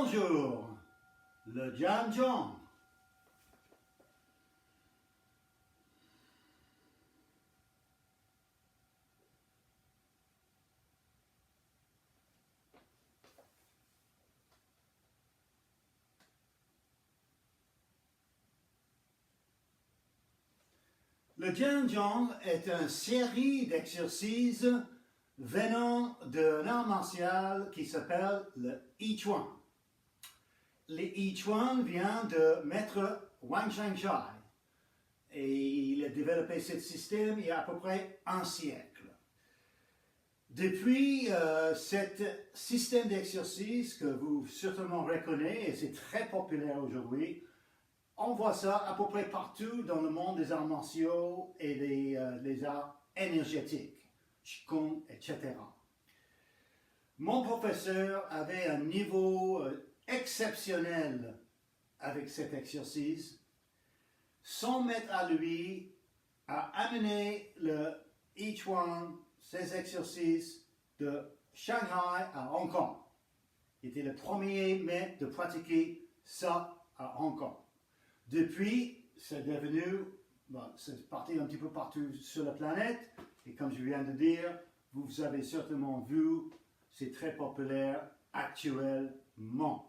Bonjour, le Jam Jam. Le Jam Jam est une série d'exercices venant d'un art martial qui s'appelle le I Chuan. Le I Chuan vient de maître Wang Changchai et il a développé ce système il y a à peu près un siècle. Depuis ce système d'exercice que vous certainement reconnaissez, et c'est très populaire aujourd'hui, on voit ça à peu près partout dans le monde des arts martiaux et des arts énergétiques, Qigong, etc. Mon professeur avait un niveau exceptionnel avec cet exercice. Son maître à lui a amené le I Chuan, ces exercices, de Shanghai à Hong Kong. Il était le premier maître de pratiquer ça à Hong Kong. Depuis, c'est devenu, c'est parti un petit peu partout sur la planète, et comme je viens de dire, vous avez certainement vu, c'est très populaire actuellement.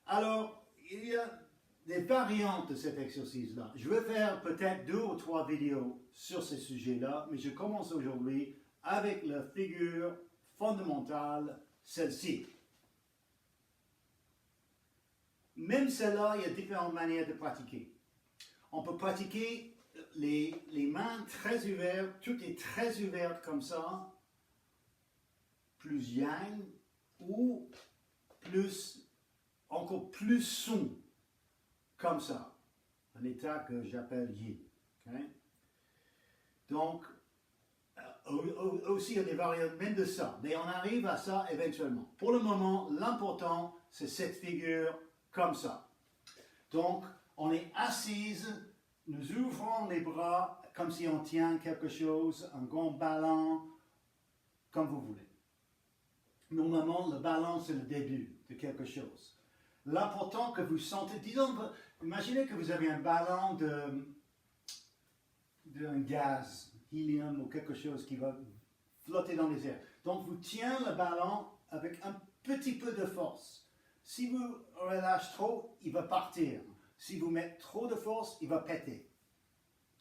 Alors, il y a des variantes de cet exercice-là. Je vais faire peut-être 2 ou 3 vidéos sur ce sujet-là, mais je commence aujourd'hui avec la figure fondamentale, celle-ci. Même celle-là, il y a différentes manières de pratiquer. On peut pratiquer les mains très ouvertes, tout est très ouvert comme ça, plus yang, ou encore plus son, comme ça, un état que j'appelle yin. Okay? Donc, aussi il y a des variantes même de ça, mais on arrive à ça éventuellement. Pour le moment, l'important, c'est cette figure comme ça. Donc, on est assise, nous ouvrons les bras comme si on tient quelque chose, un grand ballon, comme vous voulez. Normalement, le ballon, c'est le début de quelque chose. L'important que vous sentez, disons, imaginez que vous avez un ballon d'un gaz, hélium ou quelque chose qui va flotter dans les airs. Donc, vous tenez le ballon avec un petit peu de force. Si vous relâchez trop, il va partir. Si vous mettez trop de force, il va péter.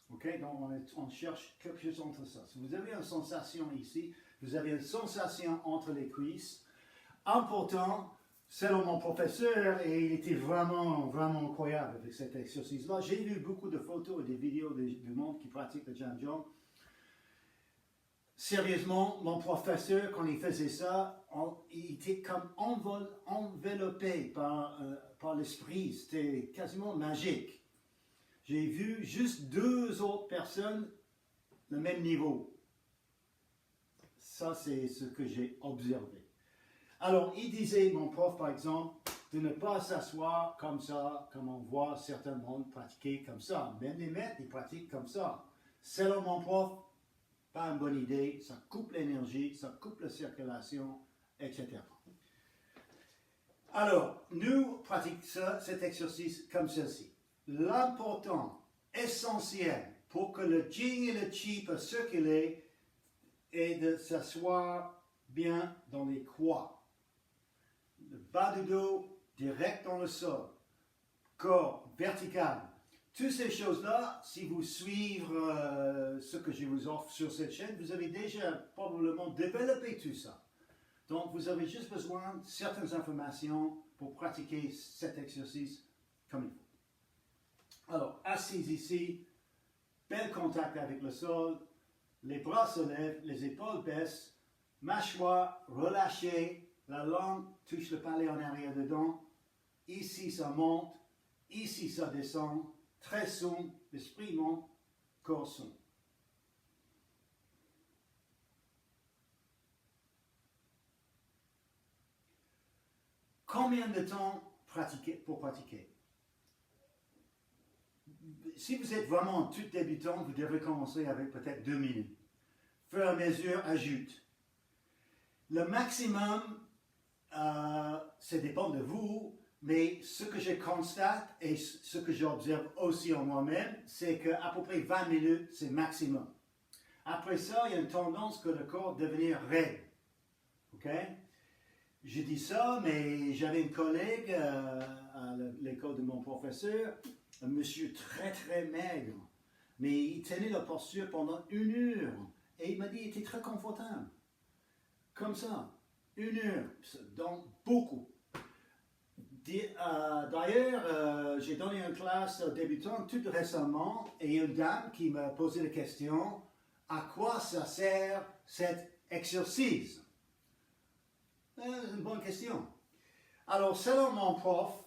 Ok? Donc, on cherche quelque chose entre ça. Si vous avez une sensation ici, vous avez une sensation entre les cuisses. Important, selon mon professeur, et il était vraiment, vraiment incroyable avec cet exercice-là. J'ai vu beaucoup de photos et des vidéos du monde qui pratique le Jam Jam. Sérieusement, mon professeur, quand il faisait ça, il était comme enveloppé par l'esprit. C'était quasiment magique. J'ai vu juste 2 autres personnes le même niveau. Ça, c'est ce que j'ai observé. Alors, il disait, mon prof par exemple, de ne pas s'asseoir comme ça, comme on voit certains mondes pratiquer comme ça. Même les maîtres, ils pratiquent comme ça. Selon mon prof, pas une bonne idée, ça coupe l'énergie, ça coupe la circulation, etc. Alors, nous pratiquons cet exercice comme ceci. L'important, essentiel, pour que le Jing et le Qi puissent circuler, est de s'asseoir bien dans les croix. Le bas du dos, direct dans le sol. Corps vertical. Toutes ces choses-là, si vous suivez ce que je vous offre sur cette chaîne, vous avez déjà probablement développé tout ça. Donc, vous avez juste besoin de certaines informations pour pratiquer cet exercice comme il faut. Alors, assis ici, bel contact avec le sol, les bras se lèvent, les épaules baissent, mâchoire relâchée, la langue touche le palais en arrière dedans, ici ça monte, ici ça descend, très son, l'esprit monte, corps son. Combien de temps pour pratiquer? Si vous êtes vraiment tout débutant, vous devrez commencer avec peut-être 2 minutes. Fur et à mesure, ajoute. Le maximum, ça dépend de vous, mais ce que je constate et ce que j'observe aussi en moi-même, c'est qu'à peu près 20 minutes, c'est maximum. Après ça, il y a une tendance que le corps devenir raide. OK? Je dis ça, mais j'avais une collègue à l'école de mon professeur, un monsieur très très maigre, mais il tenait la posture pendant 1 heure et il m'a dit qu'il était très confortable. Comme ça, 1 heure, donc beaucoup. D'ailleurs, j'ai donné une classe aux débutants tout récemment et une dame qui m'a posé la question, à quoi ça sert cet exercice? Une bonne question. Alors, selon mon prof,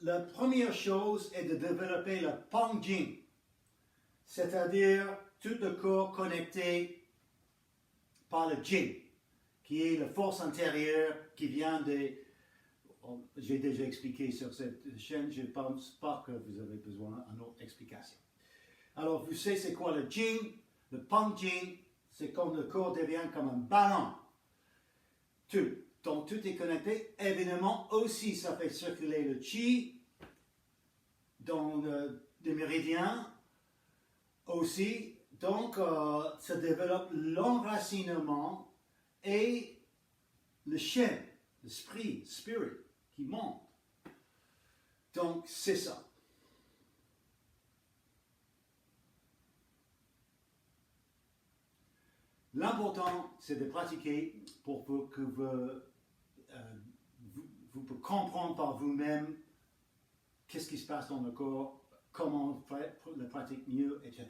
la première chose est de développer le Pangjing, c'est-à-dire tout le corps connecté par le Jing, qui est la force intérieure qui vient de... J'ai déjà expliqué sur cette chaîne, je ne pense pas que vous avez besoin d'une autre explication. Alors, vous savez c'est quoi le Jing? Le Pangjing, c'est comme le corps devient comme un ballon. Donc, tout est connecté. Évidemment, aussi, ça fait circuler le Qi dans le méridien aussi. Donc, ça développe l'enracinement et le Shen, l'esprit, spirit, qui monte. Donc, c'est ça. L'important, c'est de pratiquer pour que vous pouvez comprendre par vous-même qu'est-ce qui se passe dans le corps, comment le pratiquer mieux, etc.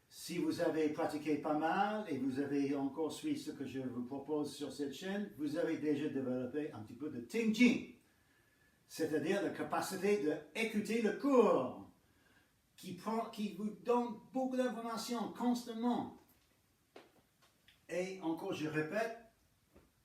Si vous avez pratiqué pas mal et vous avez encore suivi ce que je vous propose sur cette chaîne, vous avez déjà développé un petit peu de Tingjing, c'est-à-dire la capacité d'écouter le corps, qui vous donne beaucoup d'informations constamment. Et encore, je répète,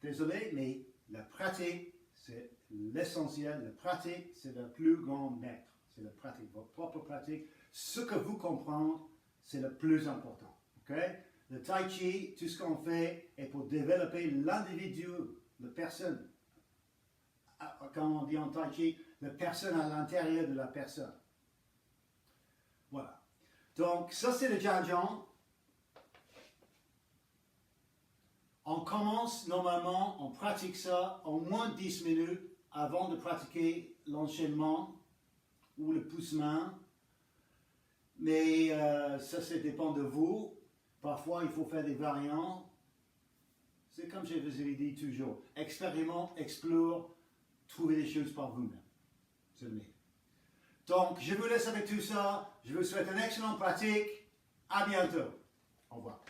désolé, mais la pratique, c'est l'essentiel. La pratique, c'est le plus grand maître. C'est la pratique, votre propre pratique. Ce que vous comprenez, c'est le plus important. Okay? Le Tai Chi, tout ce qu'on fait est pour développer l'individu, la personne. Quand on dit en Tai Chi, la personne à l'intérieur de la personne. Voilà. Donc, ça c'est le Jianzhong. On commence normalement, on pratique ça en moins de 10 minutes avant de pratiquer l'enchaînement ou le pousse-main. Mais ça dépend de vous. Parfois, il faut faire des variantes. C'est comme je vous ai dit toujours. Expérimente, explore, trouvez les choses par vous-même. C'est le mieux. Donc, je vous laisse avec tout ça. Je vous souhaite une excellente pratique. À bientôt. Au revoir.